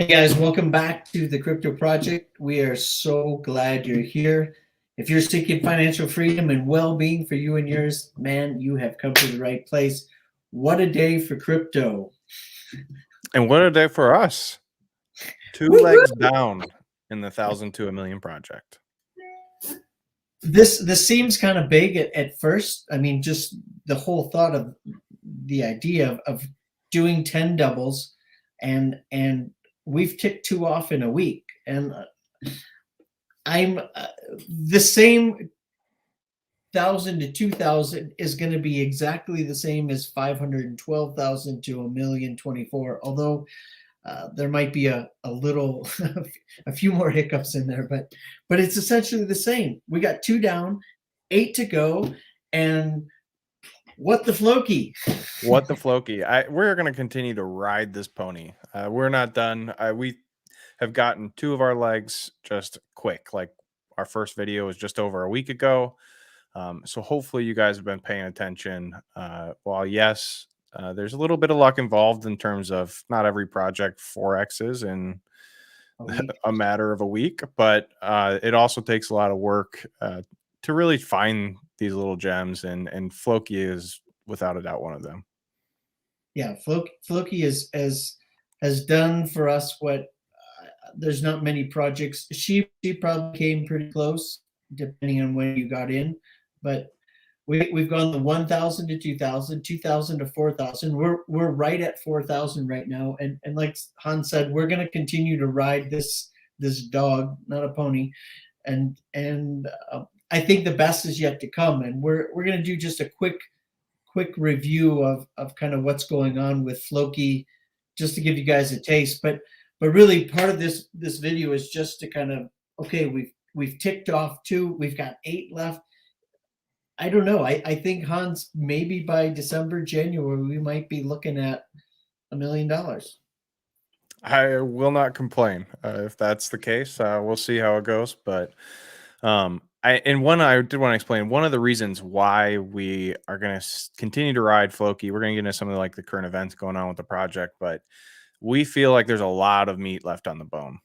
Hey guys, welcome back to the Crypto Project. We are so glad you're here. If you're seeking financial freedom and well being for you and yours, man, you have come to the right place. What a day for crypto. And what a day for us. Two Woo-hoo! legs down in the 1,000 to a million project. This seems kind of big at first. I mean, just the whole thought of the idea of doing 10 doubles and we've ticked two off in a week. And I'm the same 1,000 to 2,000 is going to be exactly the same as 512,000 to 1,024,000. Although there might be a little, a few more hiccups in there, but it's essentially the same. We got two down, 8 to go, and what the Floki? What the Floki? We're going to continue to ride this pony. We're not done. We have gotten two of our legs just quick. Like our first video was just over a week ago. So hopefully you guys have been paying attention. While yes, there's a little bit of luck involved in terms of not every project 4Xs in a matter of a week, but it also takes a lot of work to really find these little gems, and Floki is without a doubt one of them. Yeah, Floki has done for us what there's not many projects. She probably came pretty close, depending on when you got in, but we've gone the 1,000 to 2,000, 2,000 to 4,000. We're right at 4,000 right now, and like Hans said, we're going to continue to ride this dog, not a pony, and I think the best is yet to come, and we're going to do just a quick review of kind of what's going on with Floki, just to give you guys a taste. But really, part of this video is just to kind of, okay, we've ticked off two, we've got 8 left. I don't know. I think, Hans, maybe by December, January, we might be looking at $1 million. I will not complain if that's the case. We'll see how it goes. But I did want to explain one of the reasons why we are going to continue to ride Floki. We're going to get into some of the current events going on with the project, but we feel like there's a lot of meat left on the bone.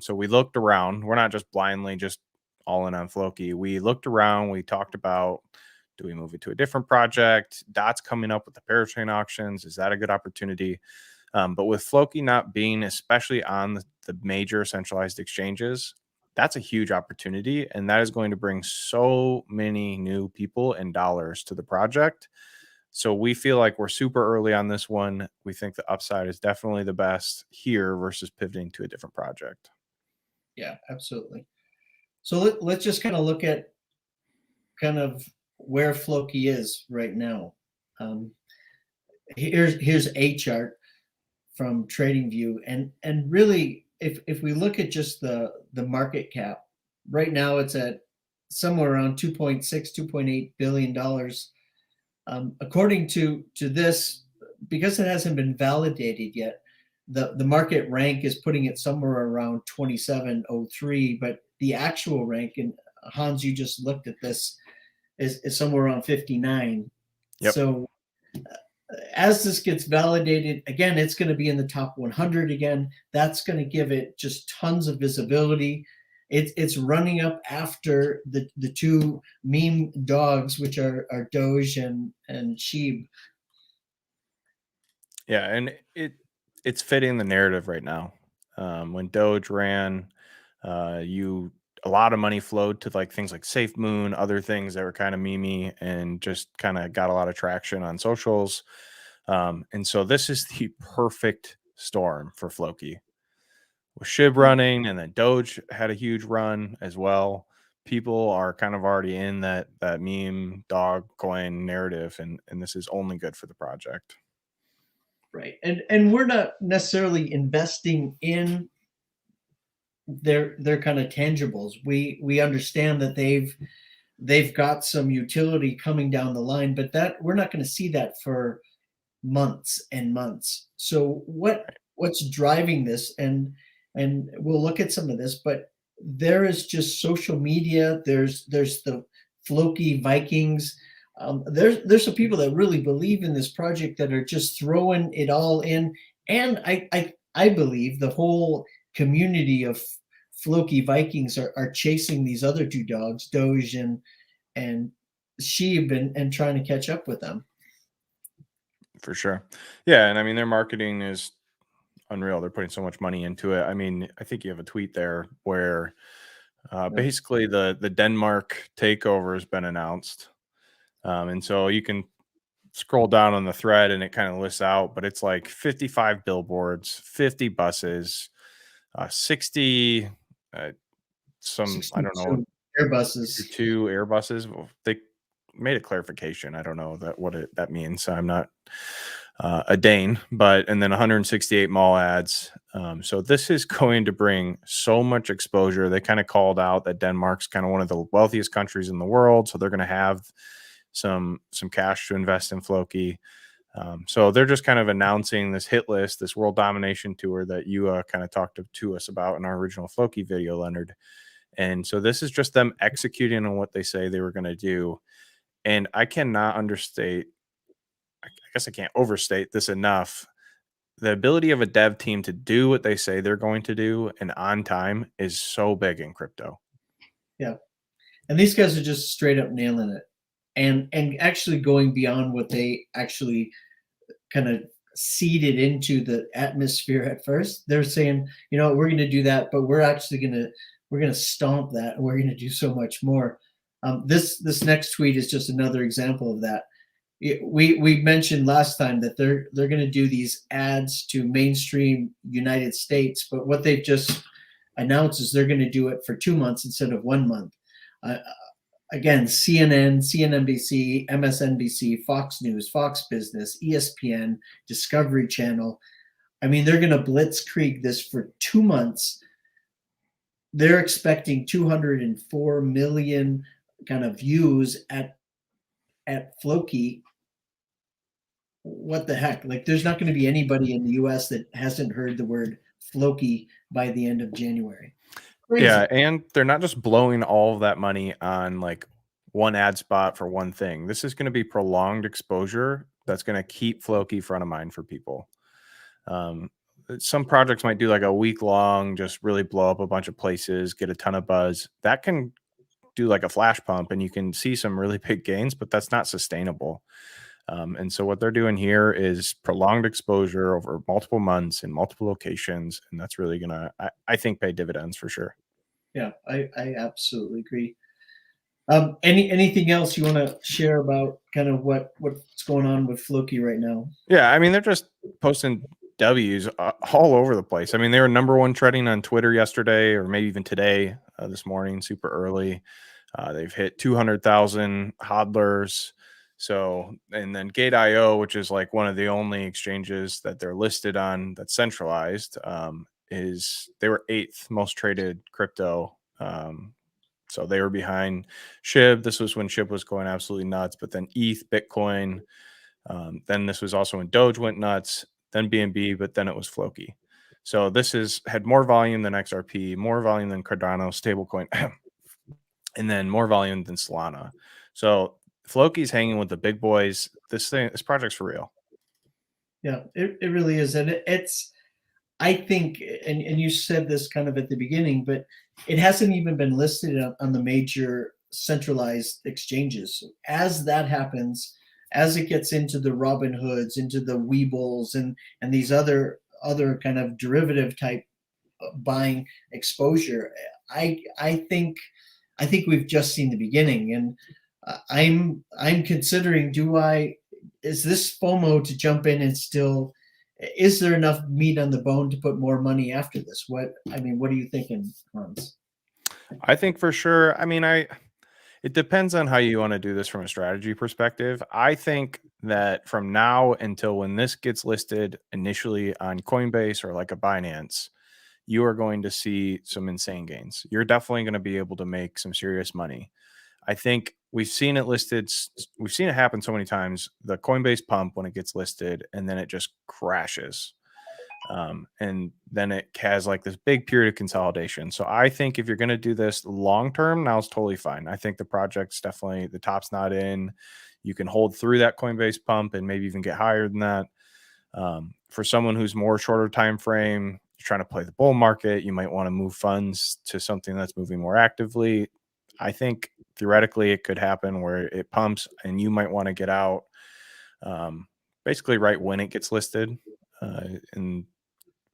So we looked around. We're not just blindly just all in on Floki. We looked around. We talked about, do we move it to a different project? Dot's coming up with the parachain auctions. Is that a good opportunity? But with Floki not being, especially on the major centralized exchanges, that's a huge opportunity. And that is going to bring so many new people and dollars to the project. So we feel like we're super early on this one. We think the upside is definitely the best here versus pivoting to a different project. Yeah, absolutely. So let's just kind of look at kind of where Floki is right now. Here's a chart from TradingView, and really, if we look at just the market cap, right now it's at somewhere around 2.6, 2.8 billion dollars. According to this, because it hasn't been validated yet, the market rank is putting it somewhere around 2703, but the actual rank, and Hans, you just looked at this, is somewhere around 59. Yep. So as this gets validated, again, it's going to be in the top 100 again. That's going to give it just tons of visibility. It's running up after the two meme dogs, which are Doge and Sheeb. Yeah, and it's fitting the narrative right now. When Doge ran, a lot of money flowed to like things like Safe Moon, other things that were kind of memey and just kind of got a lot of traction on socials. And so this is the perfect storm for Floki. With SHIB running, and then Doge had a huge run as well. People are kind of already in that meme dog coin narrative, and this is only good for the project. Right. And we're not necessarily investing in their kind of tangibles. We understand that they've got some utility coming down the line, but that we're not going to see that for months and months. So what's driving this, and we'll look at some of this, but there is just social media, there's the Floki Vikings. There's some people that really believe in this project that are just throwing it all in, and I I believe the whole community of Floki Vikings are chasing these other two dogs, Doge and Sheeb, and trying to catch up with them. For sure. Yeah, and I mean their marketing is unreal. They're putting so much money into it. I mean, I think you have a tweet there where Yeah. basically the Denmark takeover has been announced, and so you can scroll down on the thread and it kind of lists out, but it's like 55 billboards, 50 buses, 60 some I don't know 62 Airbuses. 2 Airbuses. Well, they made a clarification. I don't know that means. I'm not a Dane, but and then 168 mall ads. So this is going to bring so much exposure. They kind of called out that Denmark's kind of one of the wealthiest countries in the world, so they're going to have some cash to invest in Floki. So they're just kind of announcing this hit list, this world domination tour that you kind of talked to us about in our original Floki video, Leonard. And so this is just them executing on what they say they were going to do. And I cannot understate, I guess I can't overstate this enough. The ability of a dev team to do what they say they're going to do and on time is so big in crypto. Yeah. And these guys are just straight up nailing it. And actually going beyond what they actually kind of seeded into the atmosphere at first. They're saying, you know, we're going to do that, but we're going to stomp that, and we're going to do so much more. This next tweet is just another example of that. We mentioned last time that they're going to do these ads to mainstream United States, but what they've just announced is they're going to do it for 2 months instead of 1 month. Again, CNN, CNNBC, MSNBC, Fox News, Fox Business, ESPN, Discovery Channel. I mean, they're going to blitzkrieg this for 2 months. They're expecting 204 million kind of views at Floki. What the heck? Like, there's not going to be anybody in the US that hasn't heard the word Floki by the end of January. Crazy. Yeah, and they're not just blowing all of that money on like one ad spot for one thing. This is going to be prolonged exposure that's going to keep Floki front of mind for people. Some projects might do like a week long, just really blow up a bunch of places, get a ton of buzz. That can do like a flash pump and you can see some really big gains, but that's not sustainable. And so what they're doing here is prolonged exposure over multiple months in multiple locations. And that's really going to, I think, pay dividends for sure. Yeah, I absolutely agree. Anything else you want to share about kind of what's going on with Floki right now? Yeah, I mean, they're just posting W's all over the place. I mean, they were #1 trending on Twitter yesterday, or maybe even today, this morning, super early. They've hit 200,000 hodlers. So, and then Gate.io, which is like one of the only exchanges that they're listed on that's centralized, they were 8th most traded crypto. So they were behind SHIB. This was when SHIB was going absolutely nuts, but then ETH, Bitcoin. Then this was also when Doge went nuts, then BNB, but then it was Floki. So this had more volume than XRP, more volume than Cardano stablecoin, and then more volume than Solana. So Floki's hanging with the big boys. This project's for real. Yeah, it really is. And I think, and you said this kind of at the beginning, but it hasn't even been listed on the major centralized exchanges. As that happens, as it gets into the Robinhoods, into the Weebles, and these other kind of derivative type buying exposure, I think we've just seen the beginning. And I'm considering, is this FOMO to jump in and still? Is there enough meat on the bone to put more money after this? What are you thinking, Hans? I think for sure. I mean, it depends on how you want to do this from a strategy perspective. I think that from now until when this gets listed initially on Coinbase or like a Binance, you are going to see some insane gains. You're definitely going to be able to make some serious money. I think we've seen it listed. We've seen it happen so many times. The Coinbase pump when it gets listed and then it just crashes. And then it has like this big period of consolidation. So I think if you're going to do this long term, now it's totally fine. I think the project's definitely, the top's not in. You can hold through that Coinbase pump and maybe even get higher than that. For someone who's more shorter time frame, you're trying to play the bull market, you might want to move funds to something that's moving more actively. I think theoretically it could happen where it pumps and you might want to get out basically right when it gets listed and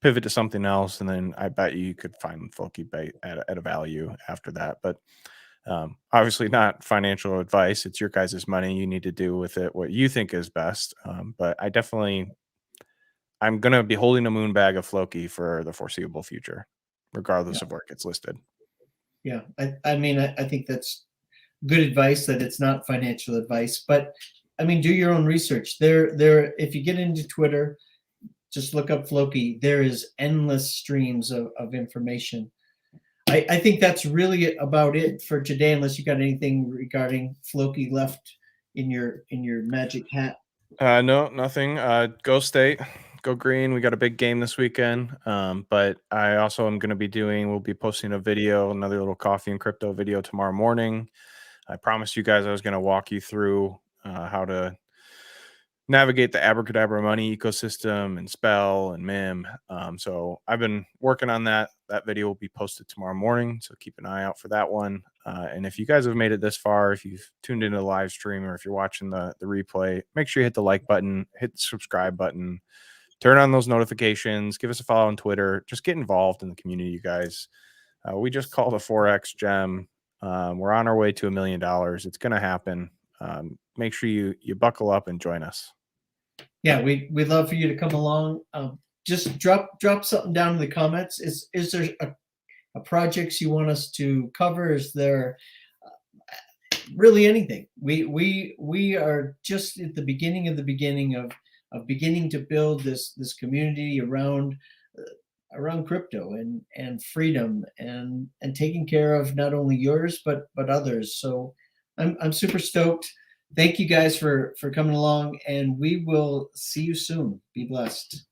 pivot to something else. And then I bet you could find Floki bait at a value after that. But obviously not financial advice. It's your guys' money. You need to do with it what you think is best. But I'm going to be holding a moon bag of Floki for the foreseeable future, regardless of where it gets listed. Yeah. I mean, I think that's good advice, that it's not financial advice, but I mean, do your own research. If you get into Twitter, just look up Floki. There is endless streams of information. I think that's really about it for today, unless you got anything regarding Floki left in your magic hat. No, nothing. Go State, go Green. We got a big game this weekend. But I also am going to we'll be posting a video, another little coffee and crypto video tomorrow morning. I promised you guys I was going to walk you through how to navigate the Abracadabra money ecosystem and Spell and MIM. So I've been working on that. That video will be posted tomorrow morning. So keep an eye out for that one. And if you guys have made it this far, if you've tuned into the live stream or if you're watching the replay, make sure you hit the like button, hit the subscribe button, turn on those notifications, give us a follow on Twitter. Just get involved in the community, you guys. We just called a 4X gem. We're on our way to $1 million. It's going to happen. Make sure you buckle up and join us. Yeah, we'd love for you to come along. Just drop something down in the comments. Is there a projects you want us to cover? Is there really anything? We are just at the beginning of beginning to build this community around crypto and freedom and taking care of not only yours but others. So I'm super stoked. Thank you guys for coming along, and we will see you soon. Be blessed.